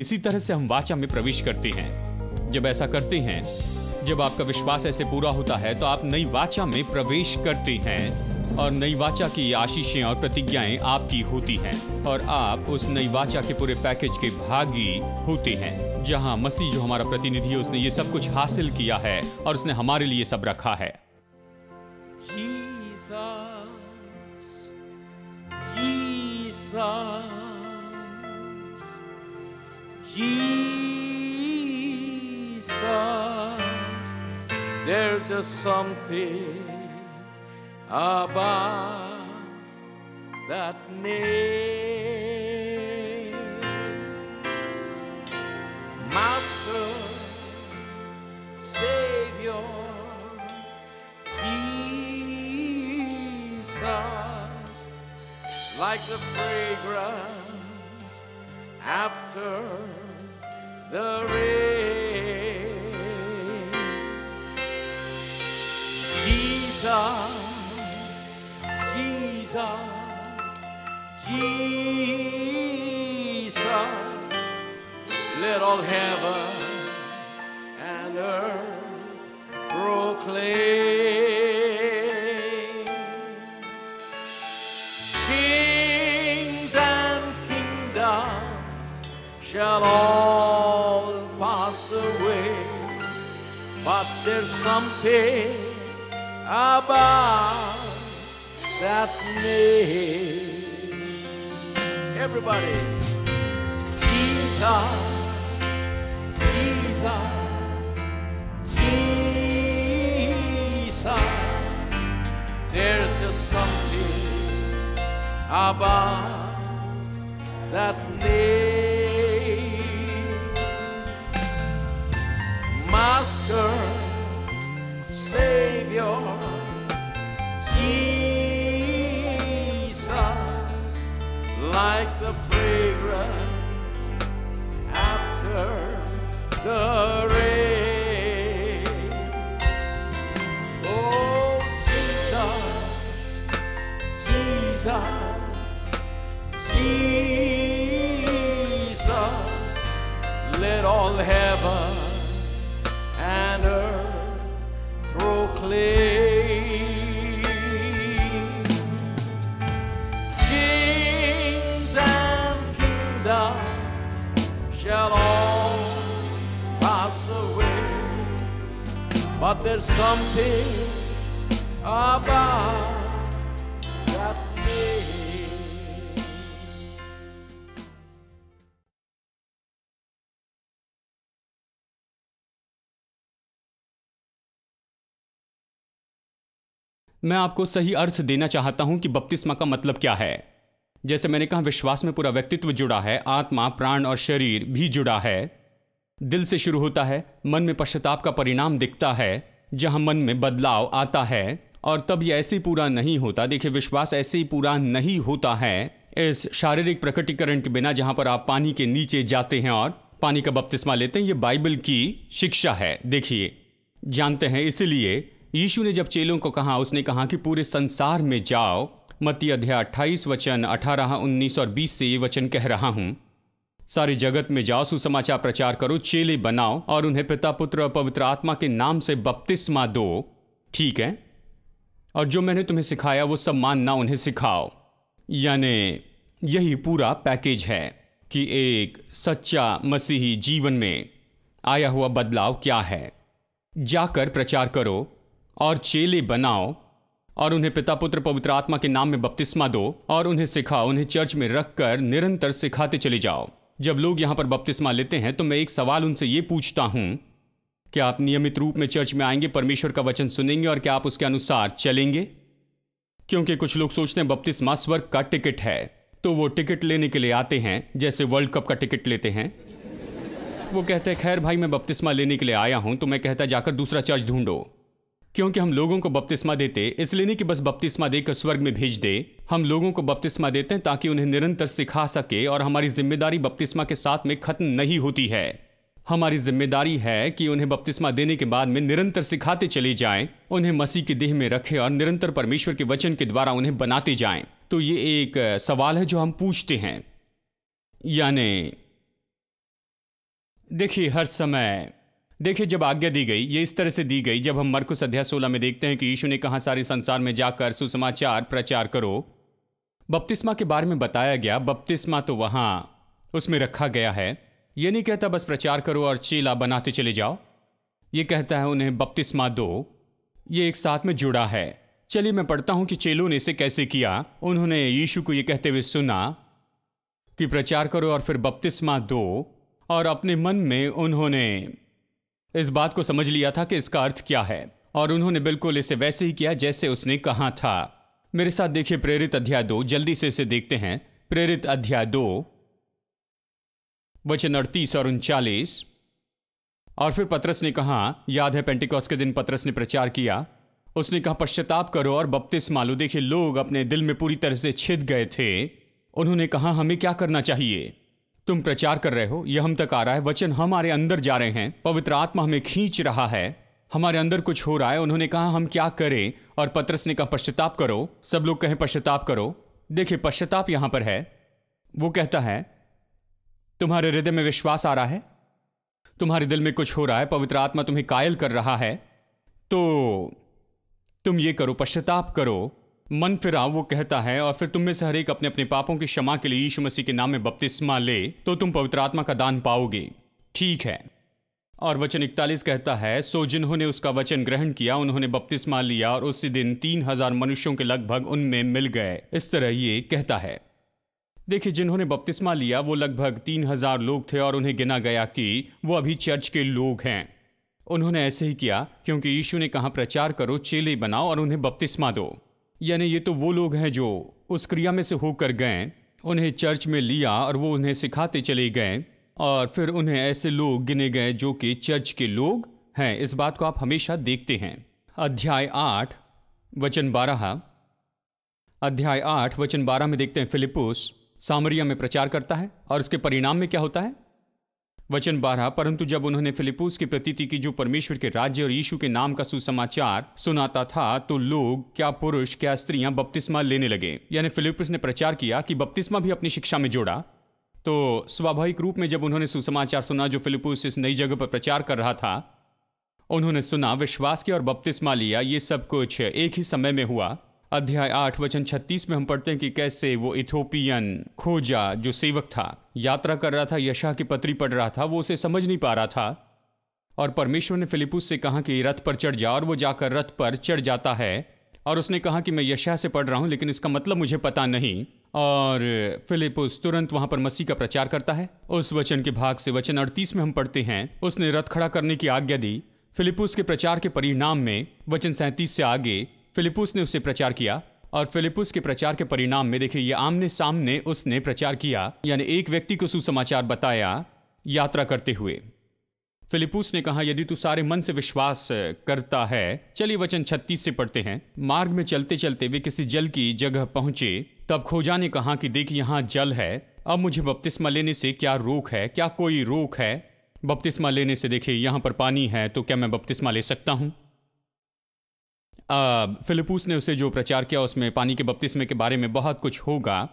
इसी तरह से हम वाचा में प्रवेश करते हैं। जब ऐसा करते हैं, जब आपका विश्वास ऐसे पूरा होता है तो आप नई वाचा में प्रवेश करते हैं और नई वाचा की आशीषें और प्रतिज्ञाएं आपकी होती हैं और आप उस नई वाचा के पूरे पैकेज के भागी होते हैं, जहां मसीह जो हमारा प्रतिनिधि है उसने ये सब कुछ हासिल किया है और उसने हमारे लिए सब रखा है। There's just something about that name. Master, Savior, Jesus, like the fragrance after the rain. Jesus, let all heaven and earth proclaim. Kings and kingdoms shall all pass away, but there's something about that name. Everybody, Jesus, Jesus, Jesus. There's just something about that name. Master, Savior, Jesus, like the fragrance after the rain. Oh, Jesus, Jesus, Jesus, let all heaven and earth proclaim. Kings and kingdoms shall all pass away, but there's something about that name. मैं आपको सही अर्थ देना चाहता हूं कि बपतिस्मा का मतलब क्या है। जैसे मैंने कहा, विश्वास में पूरा व्यक्तित्व जुड़ा है, आत्मा, प्राण और शरीर भी जुड़ा है। दिल से शुरू होता है, मन में पश्चाताप का परिणाम दिखता है, जहां मन में बदलाव आता है और तब ये ऐसे ही पूरा नहीं होता। देखिए, विश्वास ऐसे ही पूरा नहीं होता है इस शारीरिक प्रकटीकरण के बिना, जहां पर आप पानी के नीचे जाते हैं और पानी का बपतिस्मा लेते हैं। ये बाइबल की शिक्षा है। देखिए, जानते हैं, इसलिए यीशु ने जब चेलों को कहा, उसने कहा कि पूरे संसार में जाओ। मत्ती अध्याय 28 वचन 18, 19 और 20 से ये वचन कह रहा हूं, सारे जगत में जाओ, सुसमाचार प्रचार करो, चेले बनाओ और उन्हें पिता, पुत्र और पवित्र आत्मा के नाम से बपतिस्मा दो। ठीक है, और जो मैंने तुम्हें सिखाया वो सब मानना उन्हें सिखाओ। यानी यही पूरा पैकेज है कि एक सच्चा मसीही जीवन में आया हुआ बदलाव क्या है। जाकर प्रचार करो और चेले बनाओ और उन्हें पिता, पुत्र, पवित्र आत्मा के नाम में बपतिस्मा दो और उन्हें सिखाओ। उन्हें चर्च में रखकर निरंतर सिखाते चले जाओ। जब लोग यहां पर बपतिस्मा लेते हैं तो मैं एक सवाल उनसे ये पूछता हूं, क्या आप नियमित रूप में चर्च में आएंगे, परमेश्वर का वचन सुनेंगे और क्या आप उसके अनुसार चलेंगे? क्योंकि कुछ लोग सोचते हैं बपतिस्मा स्वर्ग का टिकट है, तो वो टिकट लेने के लिए आते हैं, जैसे वर्ल्ड कप का टिकट लेते हैं। वो कहते हैं, खैर भाई, मैं बपतिस्मा लेने के लिए आया हूं। तो मैं कहता, जाकर दूसरा चर्च ढूंढो। क्योंकि हम लोगों को बपतिस्मा देते इसलिए नहीं कि बस बपतिस्मा देकर स्वर्ग में भेज दे। हम लोगों को बपतिस्मा देते हैं ताकि उन्हें निरंतर सिखा सके, और हमारी जिम्मेदारी बपतिस्मा के साथ में खत्म नहीं होती है। हमारी जिम्मेदारी है कि उन्हें बपतिस्मा देने के बाद में निरंतर सिखाते चले जाएं, उन्हें मसीह की देह में रखें और निरंतर परमेश्वर के वचन के द्वारा उन्हें बनाते जाएं। तो ये एक सवाल है जो हम पूछते हैं, यानी देखिए हर समय, देखिए जब आज्ञा दी गई ये इस तरह से दी गई, जब हम मरकुस अध्याय 16 में देखते हैं कि यीशु ने कहा सारे संसार में जाकर सुसमाचार प्रचार करो। बपतिस्मा के बारे में बताया गया, बपतिस्मा तो वहां उसमें रखा गया है। ये नहीं कहता बस प्रचार करो और चेला बनाते चले जाओ, ये कहता है उन्हें बपतिस्मा दो। ये एक साथ में जुड़ा है। चलिए मैं पढ़ता हूं कि चेलों ने इसे कैसे किया। उन्होंने यीशु को ये कहते हुए सुना कि प्रचार करो और फिर बपतिस्मा दो, और अपने मन में उन्होंने इस बात को समझ लिया था कि इसका अर्थ क्या है, और उन्होंने बिल्कुल इसे वैसे ही किया जैसे उसने कहा था। मेरे साथ देखिए प्रेरित अध्याय 2, जल्दी से इसे देखते हैं। प्रेरित अध्याय 2 वचन 38 और 39। और फिर पतरस ने कहा, याद है पेंटिकॉस्ट के दिन पतरस ने प्रचार किया, उसने कहा पश्चाताप करो और बपतिस्मा लो। देखिए लोग अपने दिल में पूरी तरह से छिद गए थे। उन्होंने कहा हमें क्या करना चाहिए? तुम प्रचार कर रहे हो, यह हम तक आ रहा है, वचन हमारे अंदर जा रहे हैं, पवित्र आत्मा हमें खींच रहा है, हमारे अंदर कुछ हो रहा है। उन्होंने कहा हम क्या करें? और पतरस ने कहा पश्चाताप करो। सब लोग कहें पश्चाताप करो। देखिए पश्चाताप यहां पर है। वो कहता है तुम्हारे हृदय में विश्वास आ रहा है, तुम्हारे दिल में कुछ हो रहा है, पवित्र आत्मा तुम्हें कायल कर रहा है, तो तुम ये करो, पश्चाताप करो, मन फिराओ। वो कहता है और फिर तुम में से हर एक अपने अपने पापों की क्षमा के लिए यीशु मसीह के नाम में बपतिस्मा ले, तो तुम पवित्र आत्मा का दान पाओगे। ठीक है। और वचन 41 कहता है सो जिन्होंने उसका वचन ग्रहण किया उन्होंने बपतिस्मा लिया, और उसी दिन 3000 मनुष्यों के लगभग उनमें मिल गए। इस तरह ये कहता है। देखिए जिन्होंने बपतिस्मा लिया वो लगभग 3000 लोग थे, और उन्हें गिना गया कि वो अभी चर्च के लोग हैं। उन्होंने ऐसे ही किया क्योंकि यीशु ने कहा प्रचार करो, चेले बनाओ और उन्हें बपतिस्मा दो। यानी ये तो वो लोग हैं जो उस क्रिया में से होकर गए, उन्हें चर्च में लिया और वो उन्हें सिखाते चले गए, और फिर उन्हें ऐसे लोग गिने गए जो कि चर्च के लोग हैं। इस बात को आप हमेशा देखते हैं। अध्याय 8 वचन 12, अध्याय 8 वचन 12 में देखते हैं फिलिप्पुस सामरिया में प्रचार करता है, और उसके परिणाम में क्या होता है? वचन 12, परंतु जब उन्होंने फिलिप्पुस की प्रतीति की जो परमेश्वर के राज्य और यीशु के नाम का सुसमाचार सुनाता था, तो लोग, क्या पुरुष क्या स्त्रियां, बपतिस्मा लेने लगे। यानी फिलिप्पुस ने प्रचार किया कि बपतिस्मा भी अपनी शिक्षा में जोड़ा। तो स्वाभाविक रूप में जब उन्होंने सुसमाचार सुना जो फिलिप्पुस इस नई जगह पर प्रचार कर रहा था, उन्होंने सुना, विश्वास किया और बपतिस्मा लिया। ये सब कुछ एक ही समय में हुआ। अध्याय 8 वचन 36 में हम पढ़ते हैं कि कैसे वो इथोपियन खोजा जो सेवक था, यात्रा कर रहा था, यशा की पत्री पढ़ रहा था, वो उसे समझ नहीं पा रहा था, और परमेश्वर ने फिलिप्पुस से कहा कि रथ पर चढ़ जा, और वो जाकर रथ पर चढ़ जाता है, और उसने कहा कि मैं यशा से पढ़ रहा हूं लेकिन इसका मतलब मुझे पता नहीं। और फिलिप्पुस तुरंत वहां पर मसीह का प्रचार करता है। उस वचन के भाग से वचन 38 में हम पढ़ते हैं उसने रथ खड़ा करने की आज्ञा दी। फिलिप्पुस के प्रचार के परिणाम में वचन 37 से आगे फिलिप्पुस ने उससे प्रचार किया, और फिलिप्पुस के प्रचार के परिणाम में देखिए ये आमने सामने उसने प्रचार किया, यानी एक व्यक्ति को सुसमाचार बताया यात्रा करते हुए। फिलिप्पुस ने कहा यदि तू सारे मन से विश्वास करता है। चलिए वचन 36 से पढ़ते हैं। मार्ग में चलते चलते वे किसी जल की जगह पहुंचे, तब खोजा ने कहा कि देख यहाँ जल है, अब मुझे बपतिस्मा लेने से क्या रोक है? क्या कोई रोक है बपतिस्मा लेने से? देखिए यहाँ पर पानी है, तो क्या मैं बपतिस्मा ले सकता हूँ? फिलिप्पुस ने उसे जो प्रचार किया उसमें पानी के बपतिस्मे के बारे में बहुत कुछ होगा,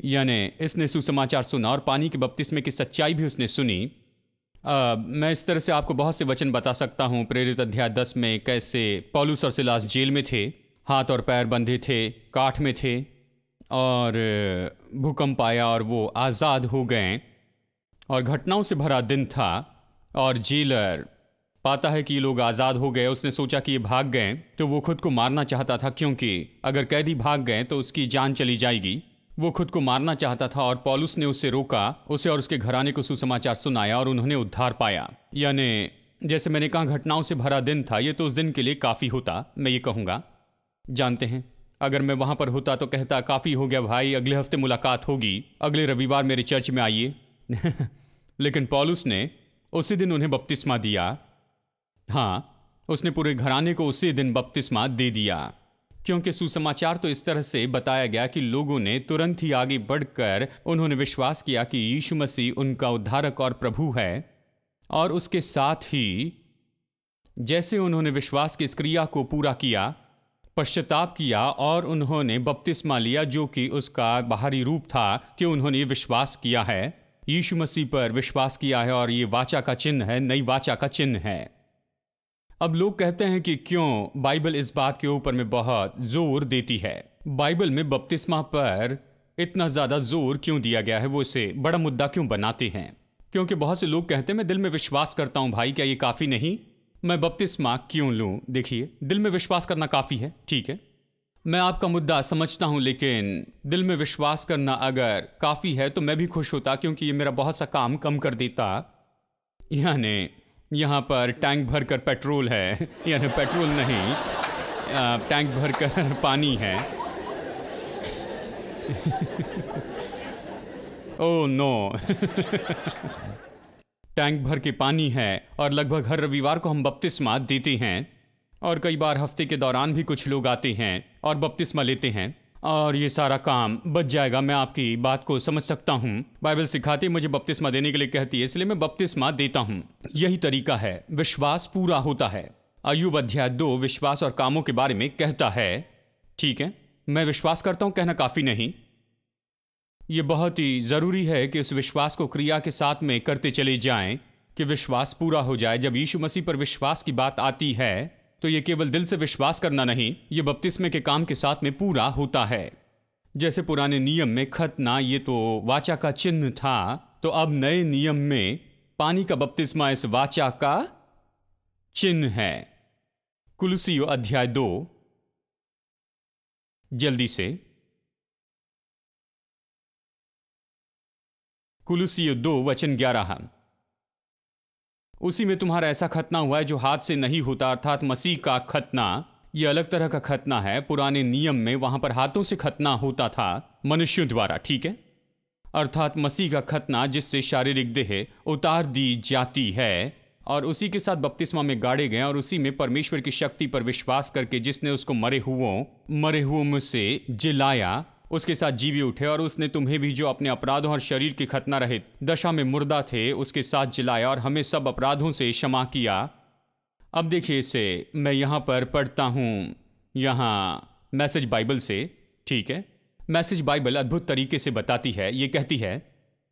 यानी इसने सुसमाचार सुना और पानी के बपतिस्मे की सच्चाई भी उसने सुनी। मैं इस तरह से आपको बहुत से वचन बता सकता हूँ। प्रेरित अध्याय 10 में कैसे पौलुस और सिलास जेल में थे, हाथ और पैर बंधे थे, काठ में थे, और भूकंप आया और वो आज़ाद हो गए, और घटनाओं से भरा दिन था, और जेलर पाता है कि ये लोग आज़ाद हो गए। उसने सोचा कि ये भाग गए, तो वो खुद को मारना चाहता था, क्योंकि अगर कैदी भाग गए तो उसकी जान चली जाएगी। वो खुद को मारना चाहता था, और पौलुस ने उससे रोका, उसे और उसके घराने को सुसमाचार सुनाया, और उन्होंने उद्धार पाया। यानी जैसे मैंने कहा घटनाओं से भरा दिन था, ये तो उस दिन के लिए काफ़ी होता, मैं ये कहूँगा। जानते हैं अगर मैं वहाँ पर होता तो कहता काफ़ी हो गया भाई, अगले हफ्ते मुलाकात होगी, अगले रविवार मेरे चर्च में आइए। लेकिन पौलुस ने उसी दिन उन्हें बपतिस्मा दिया। हाँ, उसने पूरे घराने को उसी दिन बपतिस्मा दे दिया, क्योंकि सुसमाचार तो इस तरह से बताया गया कि लोगों ने तुरंत ही आगे बढ़कर उन्होंने विश्वास किया कि यीशु मसीह उनका उद्धारक और प्रभु है। और उसके साथ ही जैसे उन्होंने विश्वास की इस क्रिया को पूरा किया, पश्चाताप किया और उन्होंने बपतिस्मा लिया, जो कि उसका बाहरी रूप था कि उन्होंने विश्वास किया है, यीशु मसीह पर विश्वास किया है और ये वाचा का चिन्ह है, नई वाचा का चिन्ह है। अब लोग कहते हैं कि क्यों बाइबल इस बात के ऊपर में बहुत जोर देती है, बाइबल में बपतिस्मा पर इतना ज़्यादा जोर क्यों दिया गया है, वो इसे बड़ा मुद्दा क्यों बनाते हैं। क्योंकि बहुत से लोग कहते हैं मैं दिल में विश्वास करता हूं भाई, क्या ये काफ़ी नहीं, मैं बपतिस्मा क्यों लूं। देखिए, दिल में विश्वास करना काफ़ी है, ठीक है, मैं आपका मुद्दा समझता हूं, लेकिन दिल में विश्वास करना अगर काफ़ी है तो मैं भी खुश होता, क्योंकि ये मेरा बहुत सा काम कम कर देता। यानी यहाँ पर टैंक भर कर पेट्रोल है, यानी पेट्रोल नहीं, टैंक भर कर पानी है। Oh no. टैंक भर के पानी है और लगभग हर रविवार को हम बपतिस्मा देते हैं, और कई बार हफ्ते के दौरान भी कुछ लोग आते हैं और बपतिस्मा लेते हैं, और ये सारा काम बच जाएगा। मैं आपकी बात को समझ सकता हूँ, बाइबल सिखाती मुझे बपतिस्मा देने के लिए कहती है, इसलिए मैं बपतिस्मा देता हूँ। यही तरीका है, विश्वास पूरा होता है। अय्यूब अध्याय 2 विश्वास और कामों के बारे में कहता है, ठीक है, मैं विश्वास करता हूँ कहना काफ़ी नहीं, ये बहुत ही ज़रूरी है कि उस विश्वास को क्रिया के साथ में करते चले जाएं कि विश्वास पूरा हो जाए। जब यीशु मसीह पर विश्वास की बात आती है तो ये केवल दिल से विश्वास करना नहीं, ये बपतिस्मे के काम के साथ में पूरा होता है। जैसे पुराने नियम में खतना ये तो वाचा का चिन्ह था, तो अब नए नियम में पानी का बपतिस्मा इस वाचा का चिन्ह है। कुलुसियो अध्याय 2, जल्दी से, कुलुसियो 2 वचन 11, उसी में तुम्हारा ऐसा खतना हुआ है जो हाथ से नहीं होता, अर्थात मसीह का खतना। यह अलग तरह का खतना है। पुराने नियम में वहां पर हाथों से खतना होता था, मनुष्यों द्वारा, ठीक है, अर्थात मसीह का खतना जिससे शारीरिक देह उतार दी जाती है और उसी के साथ बपतिस्मा में गाड़े गए, और उसी में परमेश्वर की शक्ति पर विश्वास करके जिसने उसको मरे हुओं में से जिलाया, उसके साथ जी भी उठे, और उसने तुम्हें भी जो अपने अपराधों और शरीर की खतना रहित दशा में मुर्दा थे उसके साथ जिलाया और हमें सब अपराधों से क्षमा किया। अब देखिए इसे मैं यहाँ पर पढ़ता हूँ, यहाँ मैसेज बाइबल से, ठीक है, मैसेज बाइबल अद्भुत तरीके से बताती है। ये कहती है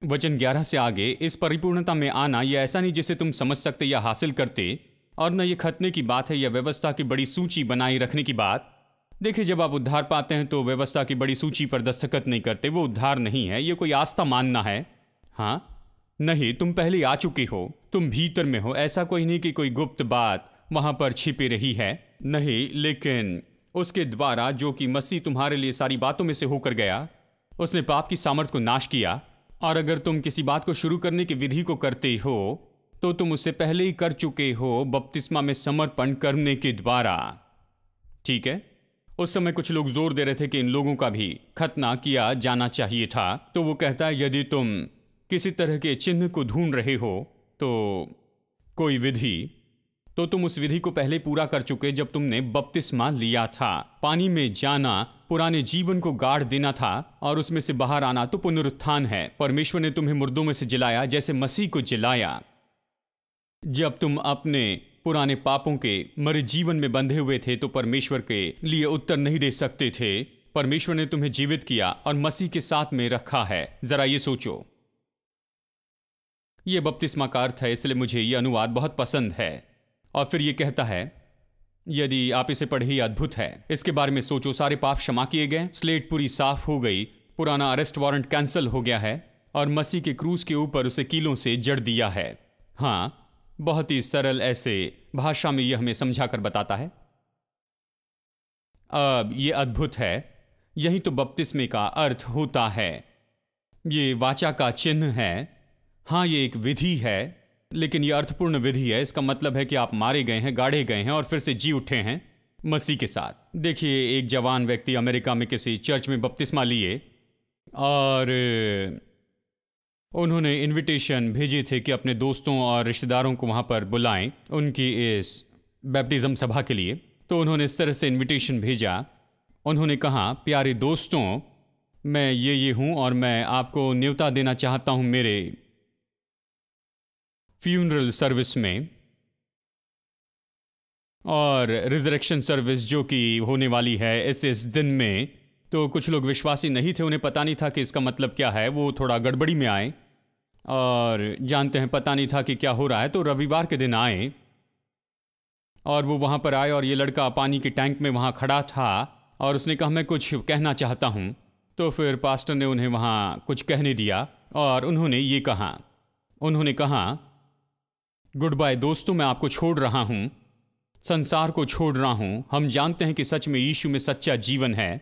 वचन 11 से आगे, इस परिपूर्णता में आना यह ऐसा नहीं जिसे तुम समझ सकते या हासिल करते, और न ये खतने की बात है या व्यवस्था की बड़ी सूची बनाए रखने की बात। देखिए, जब आप उद्धार पाते हैं तो व्यवस्था की बड़ी सूची पर दस्तखत नहीं करते, वो उद्धार नहीं है, ये कोई आस्था मानना है। हाँ नहीं, तुम पहले आ चुके हो, तुम भीतर में हो, ऐसा कोई नहीं कि कोई गुप्त बात वहां पर छिपी रही है, नहीं, लेकिन उसके द्वारा जो कि मसीह तुम्हारे लिए सारी बातों में से होकर गया, उसने पाप की सामर्थ को नाश किया। और अगर तुम किसी बात को शुरू करने की विधि को करते हो तो तुम उससे पहले ही कर चुके हो बपतिस्मा में समर्पण करने के द्वारा, ठीक है। उस समय कुछ लोग जोर दे रहे थे कि इन लोगों का भी खतना किया जाना चाहिए था। तो वो कहता है यदि तुम किसी तरह के चिन्ह को ढूंढ रहे हो तो कोई विधि, तो तुम उस विधि को पहले पूरा कर चुके जब तुमने बपतिस्मा लिया था। पानी में जाना पुराने जीवन को गाड़ देना था और उसमें से बाहर आना तो पुनरुत्थान है। परमेश्वर ने तुम्हें मुर्दों में से जिलाया जैसे मसीह को जिलाया। जब तुम अपने पुराने पापों के मरे जीवन में बंधे हुए थे तो परमेश्वर के लिए उत्तर नहीं दे सकते थे। परमेश्वर ने तुम्हें जीवित किया और मसीह के साथ में रखा है। जरा ये सोचो, ये बपतिस्मा का अर्थ है, इसलिए मुझे ये अनुवाद बहुत पसंद है। और फिर ये कहता है, यदि आप इसे पढ़े, ये अद्भुत है। इसके बारे में सोचो, सारे पाप क्षमा किए गए, स्लेट पूरी साफ हो गई, पुराना अरेस्ट वारंट कैंसिल हो गया है और मसीह के क्रूस के ऊपर उसे कीलों से जड़ दिया है। हाँ, बहुत ही सरल ऐसे भाषा में यह हमें समझा कर बताता है। अब ये अद्भुत है, यही तो बपतिस्मे का अर्थ होता है। ये वाचा का चिन्ह है। हाँ, ये एक विधि है, लेकिन ये अर्थपूर्ण विधि है। इसका मतलब है कि आप मारे गए हैं, गाड़े गए हैं और फिर से जी उठे हैं मसीह के साथ। देखिए, एक जवान व्यक्ति अमेरिका में किसी चर्च में बपतिस्मा लिए और उन्होंने इनविटेशन भेजे थे कि अपने दोस्तों और रिश्तेदारों को वहाँ पर बुलाएं उनकी इस बैप्टिज्म सभा के लिए। तो उन्होंने इस तरह से इनविटेशन भेजा। उन्होंने कहा, प्यारे दोस्तों, मैं ये हूँ और मैं आपको न्योता देना चाहता हूँ मेरे फ्यूनरल सर्विस में और रिजरेक्शन सर्विस जो कि होने वाली है इस दिन में। तो कुछ लोग विश्वासी नहीं थे, उन्हें पता नहीं था कि इसका मतलब क्या है, वो थोड़ा गड़बड़ी में आए और जानते हैं पता नहीं था कि क्या हो रहा है, तो रविवार के दिन आए और वो वहाँ पर आए और ये लड़का पानी के टैंक में वहाँ खड़ा था और उसने कहा मैं कुछ कहना चाहता हूँ। तो फिर पास्टर ने उन्हें वहाँ कुछ कहने दिया और उन्होंने कहा गुड बाय दोस्तों, मैं आपको छोड़ रहा हूँ, संसार को छोड़ रहा हूँ। हम जानते हैं कि सच में यीशु में सच्चा जीवन है।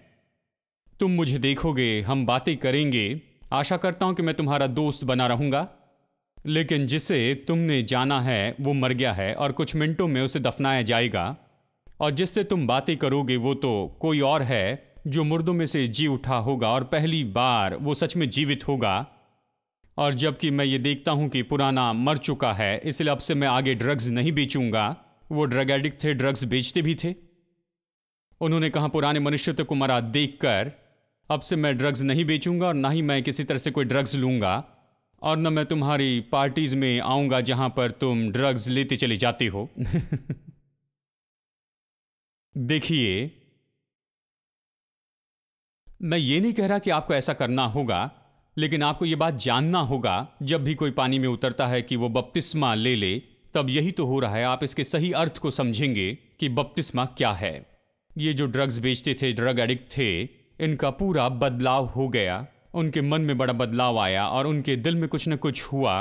तुम मुझे देखोगे, हम बातें करेंगे, आशा करता हूँ कि मैं तुम्हारा दोस्त बना रहूँगा। लेकिन जिसे तुमने जाना है वो मर गया है और कुछ मिनटों में उसे दफनाया जाएगा, और जिससे तुम बातें करोगे वो तो कोई और है जो मुर्दों में से जी उठा होगा और पहली बार वो सच में जीवित होगा। और जबकि मैं ये देखता हूँ कि पुराना मर चुका है, इसलिए अब से मैं आगे ड्रग्स नहीं बेचूंगा। वो ड्रग एडिक्ट थे, ड्रग्स बेचते भी थे। उन्होंने कहा पुराने मनुष्य को मरा देखकर अब से मैं ड्रग्स नहीं बेचूंगा और ना ही मैं किसी तरह से कोई ड्रग्स लूंगा, और न मैं तुम्हारी पार्टीज में आऊंगा जहां पर तुम ड्रग्स लेते चले जाते हो। देखिए, मैं ये नहीं कह रहा कि आपको ऐसा करना होगा, लेकिन आपको ये बात जानना होगा जब भी कोई पानी में उतरता है कि वो बपतिस्मा ले ले, तब यही तो हो रहा है। आप इसके सही अर्थ को समझेंगे कि बपतिस्मा क्या है। ये जो ड्रग्स बेचते थे, ड्रग एडिक्ट थे, इनका पूरा बदलाव हो गया। उनके मन में बड़ा बदलाव आया और उनके दिल में कुछ न कुछ हुआ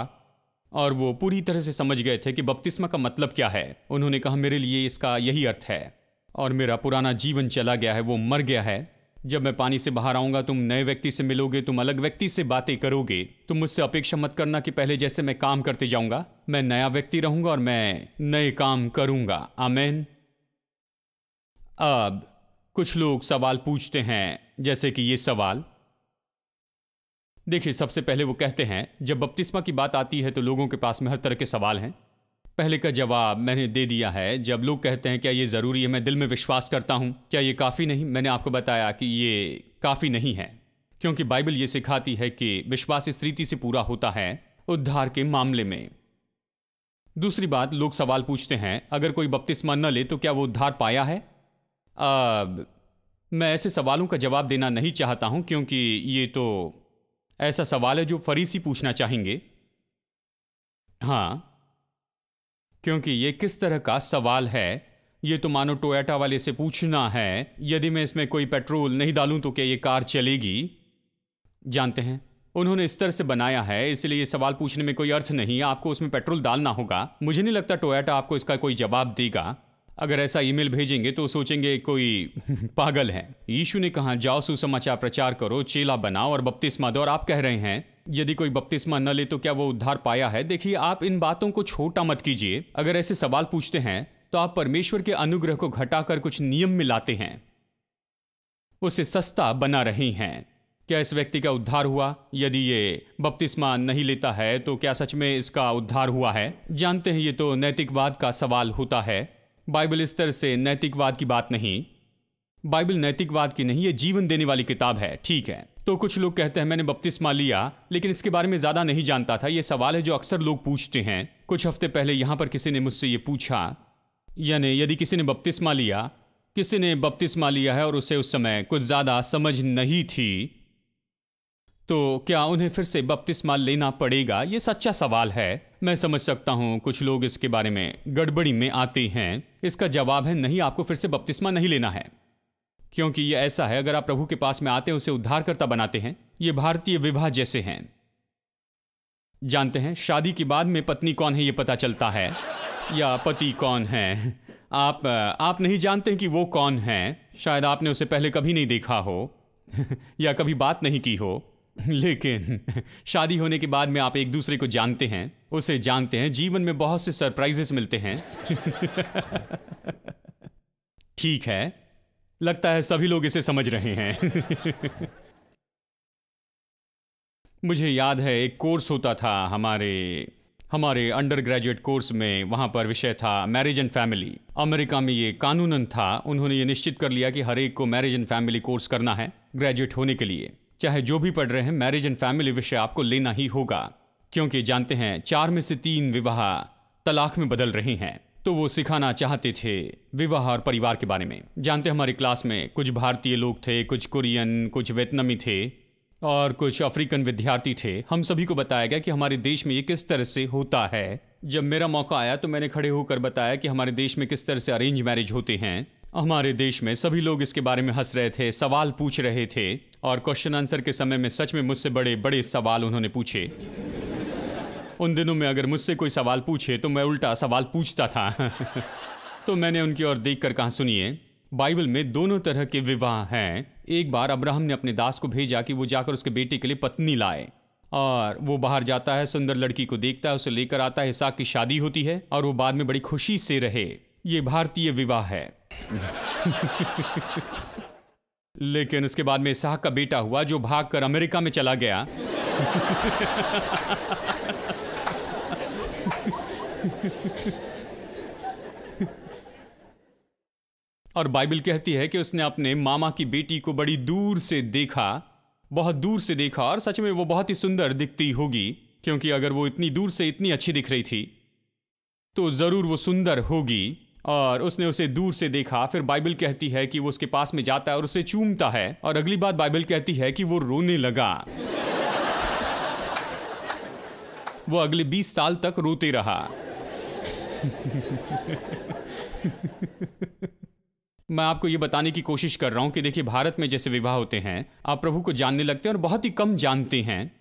और वो पूरी तरह से समझ गए थे कि बपतिस्मा का मतलब क्या है। उन्होंने कहा मेरे लिए इसका यही अर्थ है और मेरा पुराना जीवन चला गया है, वो मर गया है। जब मैं पानी से बाहर आऊंगा तुम नए व्यक्ति से मिलोगे, तुम अलग व्यक्ति से बातें करोगे। तुम मुझसे अपेक्षा मत करना कि पहले जैसे मैं काम करते जाऊंगा। मैं नया व्यक्ति रहूंगा और मैं नए काम करूंगा। आमेन। अब कुछ लोग सवाल पूछते हैं, जैसे कि ये सवाल। देखिए, सबसे पहले वो कहते हैं जब बपतिस्मा की बात आती है तो लोगों के पास में हर तरह के सवाल हैं। पहले का जवाब मैंने दे दिया है। जब लोग कहते हैं क्या ये ज़रूरी है, मैं दिल में विश्वास करता हूं, क्या ये काफ़ी नहीं? मैंने आपको बताया कि ये काफ़ी नहीं है, क्योंकि बाइबल ये सिखाती है कि विश्वास इस रीति से पूरा होता है उद्धार के मामले में। दूसरी बात, लोग सवाल पूछते हैं अगर कोई बपतिस्मा न ले तो क्या वो उद्धार पाया है? अब मैं ऐसे सवालों का जवाब देना नहीं चाहता हूं, क्योंकि ये तो ऐसा सवाल है जो फरीसी पूछना चाहेंगे। हाँ, क्योंकि ये किस तरह का सवाल है? ये तो मानो टोयोटा वाले से पूछना है यदि मैं इसमें कोई पेट्रोल नहीं डालूं तो क्या ये कार चलेगी? जानते हैं, उन्होंने इस तरह से बनाया है, इसलिए ये सवाल पूछने में कोई अर्थ नहीं। आपको उसमें पेट्रोल डालना होगा। मुझे नहीं लगता टोयोटा आपको इसका कोई जवाब देगा। अगर ऐसा ईमेल भेजेंगे तो सोचेंगे कोई पागल है। यीशु ने कहा जाओ सुसमाचार प्रचार करो, चेला बनाओ और बपतिस्मा दो। और आप कह रहे हैं यदि कोई बपतिस्मा न ले तो क्या वो उद्धार पाया है? देखिए, आप इन बातों को छोटा मत कीजिए। अगर ऐसे सवाल पूछते हैं तो आप परमेश्वर के अनुग्रह को घटाकर कुछ नियम में लाते हैं, उसे सस्ता बना रहे हैं। क्या इस व्यक्ति का उद्धार हुआ? यदि ये बपतिस्मा नहीं लेता है तो क्या सच में इसका उद्धार हुआ है? जानते हैं, ये तो नैतिकवाद का सवाल होता है। बाइबल इस तरह से नैतिकवाद की बात नहीं। बाइबल नैतिकवाद की नहीं, ये जीवन देने वाली किताब है। ठीक है, तो कुछ लोग कहते हैं मैंने बपतिस्मा लिया लेकिन इसके बारे में ज़्यादा नहीं जानता था। ये सवाल है जो अक्सर लोग पूछते हैं। कुछ हफ्ते पहले यहाँ पर किसी ने मुझसे ये पूछा, यानी यदि किसी ने बपतिस्मा लिया है और उसे उस समय कुछ ज़्यादा समझ नहीं थी तो क्या उन्हें फिर से बपतिस्मा लेना पड़ेगा? ये सच्चा सवाल है। मैं समझ सकता हूँ कुछ लोग इसके बारे में गड़बड़ी में आते हैं। इसका जवाब है नहीं, आपको फिर से बपतिस्मा नहीं लेना है, क्योंकि ये ऐसा है अगर आप प्रभु के पास में आते हैं उसे उद्धारकर्ता बनाते हैं। ये भारतीय विवाह जैसे हैं। जानते हैं, शादी के बाद में पत्नी कौन है ये पता चलता है या पति कौन है। आप नहीं जानते कि वो कौन है। शायद आपने उसे पहले कभी नहीं देखा हो या कभी बात नहीं की हो, लेकिन शादी होने के बाद में आप एक दूसरे को जानते हैं, उसे जानते हैं। जीवन में बहुत से सरप्राइजेस मिलते हैं। ठीक है, लगता है सभी लोग इसे समझ रहे हैं। मुझे याद है एक कोर्स होता था हमारे अंडर ग्रेजुएट कोर्स में। वहाँ पर विषय था मैरिज एंड फैमिली। अमेरिका में ये कानूनन था। उन्होंने ये निश्चित कर लिया कि हर एक को मैरिज एंड फैमिली कोर्स करना है ग्रेजुएट होने के लिए। चाहे जो भी पढ़ रहे हैं, मैरिज एंड फैमिली विषय आपको लेना ही होगा, क्योंकि जानते हैं 4 में से 3 विवाह तलाक में बदल रहे हैं। तो वो सिखाना चाहते थे विवाह और परिवार के बारे में। जानते हैं, हमारी क्लास में कुछ भारतीय लोग थे, कुछ कोरियन, कुछ वियतनामी थे और कुछ अफ्रीकन विद्यार्थी थे। हम सभी को बताया गया कि हमारे देश में ये किस तरह से होता है। जब मेरा मौका आया तो मैंने खड़े होकर बताया कि हमारे देश में किस तरह से अरेंज मैरिज होते हैं। हमारे देश में सभी लोग इसके बारे में हंस रहे थे, सवाल पूछ रहे थे, और क्वेश्चन आंसर के समय में सच में मुझसे बड़े बड़े सवाल उन्होंने पूछे। उन दिनों में अगर मुझसे कोई सवाल पूछे तो मैं उल्टा सवाल पूछता था। तो मैंने उनकी ओर देखकर कहा, सुनिए, बाइबल में दोनों तरह के विवाह हैं। एक बार अब्राहम ने अपने दास को भेजा कि वो जाकर उसके बेटे के लिए पत्नी लाए, और वो बाहर जाता है, सुंदर लड़की को देखता है, उसे लेकर आता है, इसहाक की शादी होती है और वो बाद में बड़ी खुशी से रहे। ये भारतीय विवाह है। लेकिन उसके बाद में इसहाक का बेटा हुआ जो भागकर अमेरिका में चला गया। और बाइबल कहती है कि उसने अपने मामा की बेटी को बड़ी दूर से देखा, बहुत दूर से देखा, और सच में वो बहुत ही सुंदर दिखती होगी, क्योंकि अगर वो इतनी दूर से इतनी अच्छी दिख रही थी तो जरूर वो सुंदर होगी। और उसने उसे दूर से देखा। फिर बाइबल कहती है कि वो उसके पास में जाता है और उसे चूमता है, और अगली बात बाइबल कहती है कि वो रोने लगा। वो अगले 20 साल तक रोते रहा। मैं आपको ये बताने की कोशिश कर रहा हूं कि देखिए, भारत में जैसे विवाह होते हैं, आप प्रभु को जानने लगते हैं और बहुत ही कम जानते हैं।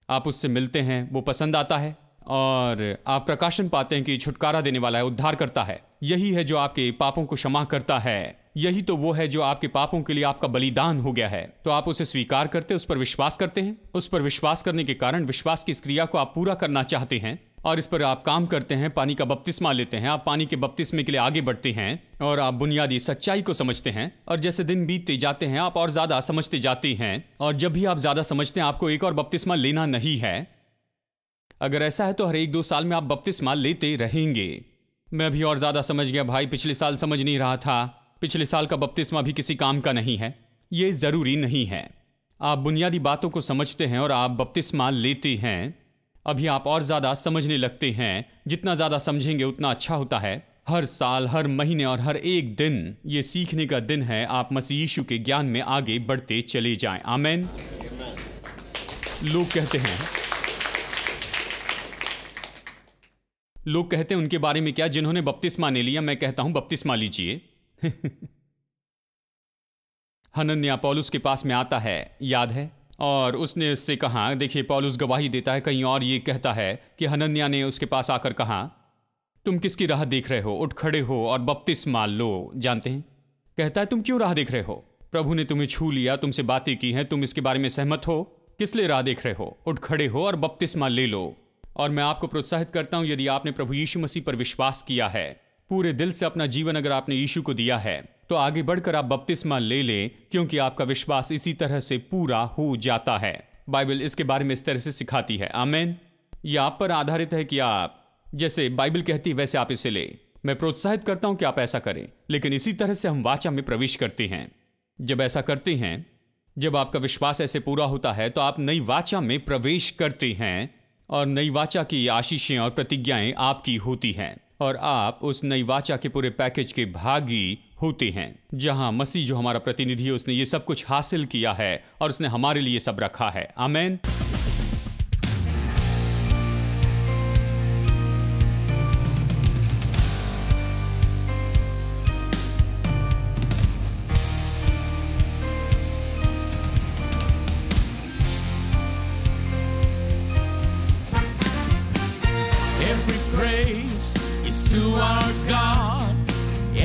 आप उससे मिलते हैं, वो पसंद आता है, और आप प्रकाशन पाते हैं कि छुटकारा देने वाला है, उद्धार करता है। यही है जो आपके पापों को क्षमा करता है। यही तो वो है जो आपके पापों के लिए आपका बलिदान हो गया है। तो आप उसे स्वीकार करते, उस पर विश्वास करते हैं। उस पर विश्वास करने के कारण विश्वास की इस क्रिया को आप पूरा करना चाहते हैं, और इस पर आप काम करते हैं, पानी का बपतिस्मा लेते हैं, आप पानी के बपतिस्मे के लिए आगे बढ़ते हैं, और आप बुनियादी सच्चाई को समझते हैं। और जैसे दिन बीतते जाते हैं आप और ज्यादा समझते जाते हैं, और जब भी आप ज्यादा समझते हैं आपको एक और बपतिस्मा लेना नहीं है। अगर ऐसा है तो हर 1-2 साल में आप बपतिस्मा लेते रहेंगे। मैं भी और ज्यादा समझ गया भाई, पिछले साल समझ नहीं रहा था, पिछले साल का बपतिस्मा भी किसी काम का नहीं है। ये जरूरी नहीं है। आप बुनियादी बातों को समझते हैं और आप बपतिस्मा लेते हैं। अभी आप और ज्यादा समझने लगते हैं। जितना ज्यादा समझेंगे उतना अच्छा होता है। हर साल, हर महीने और हर एक दिन ये सीखने का दिन है। आप मसीह यीशु के ज्ञान में आगे बढ़ते चले जाएं। आमेन। लोग कहते हैं उनके बारे में क्या, जिन्होंने बपतिस्मा नहीं लिया। मैं कहता हूं बपतिस्मा लीजिए। हनन्याह पौलुस के पास में आता है, याद है, और उसने उससे कहा, देखिए पौलुस गवाही देता है कहीं और, ये कहता है कि हनन्याह ने उसके पास आकर कहा, तुम किसकी राह देख रहे हो, उठ खड़े हो और बपतिस्मा लो। जानते हैं, कहता है तुम क्यों राह देख रहे हो? प्रभु ने तुम्हें छू लिया, तुमसे बातें की हैं, तुम इसके बारे में सहमत हो, किस लिए राह देख रहे हो? उठ खड़े हो और बपतिस्मा ले लो। और मैं आपको प्रोत्साहित करता हूं, यदि आपने प्रभु यीशु मसीह पर विश्वास किया है, पूरे दिल से अपना जीवन अगर आपने यीशु को दिया है, तो आगे बढ़कर आप बपतिस्मा ले लें, क्योंकि आपका विश्वास इसी तरह से पूरा हो जाता है। बाइबल इसके बारे में इस तरह से सिखाती है। आमेन। यह आप पर आधारित है कि आप जैसे बाइबल कहती है वैसे आप इसे ले। मैं प्रोत्साहित करता हूं कि आप ऐसा करें, लेकिन इसी तरह से हम वाचा में प्रवेश करते हैं। जब ऐसा करते हैं, जब आपका विश्वास ऐसे पूरा होता है, तो आप नई वाचा में प्रवेश करते हैं, और नई वाचा की आशीषें और प्रतिज्ञाएं आपकी होती हैं, और आप उस नई वाचा के पूरे पैकेज के भागी होते हैं, जहां मसीह जो हमारा प्रतिनिधि है, उसने ये सब कुछ हासिल किया है और उसने हमारे लिए सब रखा है। आमेन। Every praise is to our God.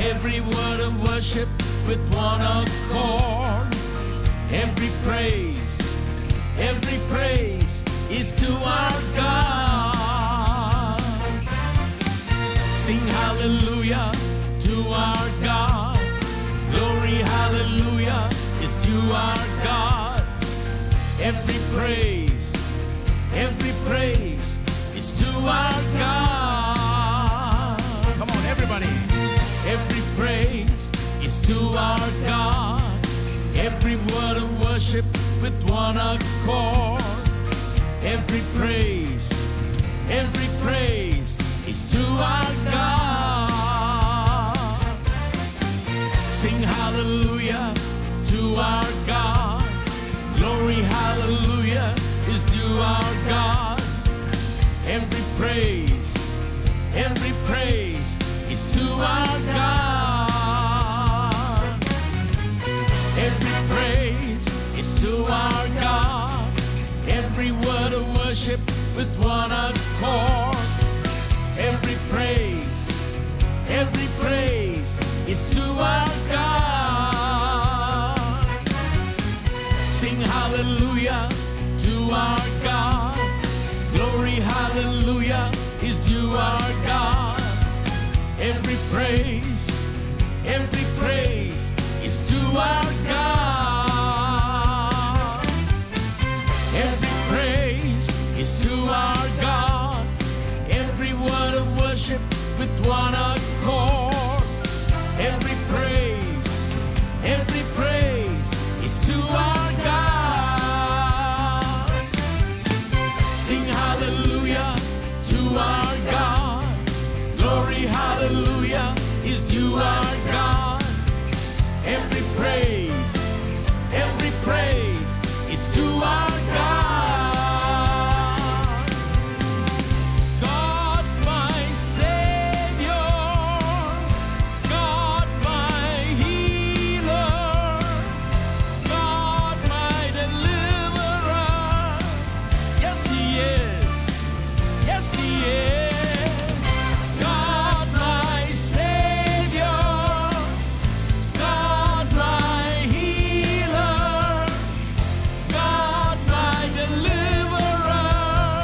Every word of worship with one accord. Every praise is to our God. Sing hallelujah to our God. Glory, hallelujah is to our God. Every praise is to our God. Come on, everybody. Every praise is to our God. Every word of worship with one accord. Every praise is to our God. Sing hallelujah to our God. Glory, hallelujah hallelujah is due our God. Every praise is to our God. Every praise is to our God. Every word of worship with one accord. Every praise is to our God. Sing hallelujah to our God. Glory, hallelujah is due our God. Every praise is to our God. Every praise is to our God. Every word of worship with one accord. Every praise is to our God. Sing hallelujah to our God. Glory, hallelujah is due our God. Every praise is to our God. God my Savior, God my healer, God my deliverer. Yes, He is. Yes, He is. God my Savior, God my healer, God my deliverer.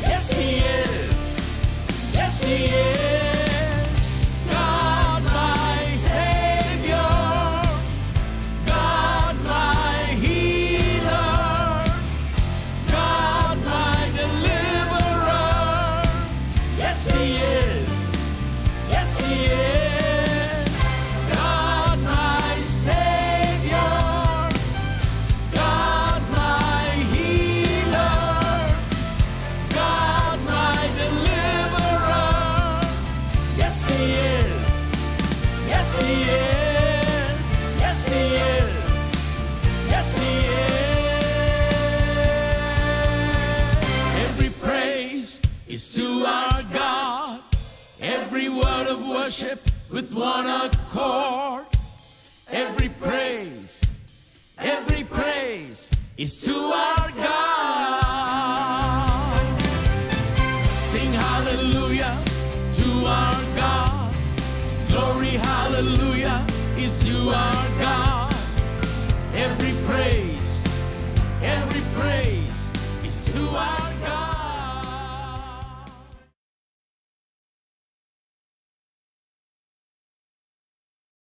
Yes, He is. Yes, He is. God my Savior, God my healer, God my deliverer. Yes, He is. Yes, He is. God my Savior, God my healer, God my deliverer. Yes, He is. Yes, He is. Yes, He is. Yes, He is. Every praise is to our God. Every word of worship with one accord. Every praise is to our God. Sing hallelujah to our God. Glory, hallelujah is to our God. Every praise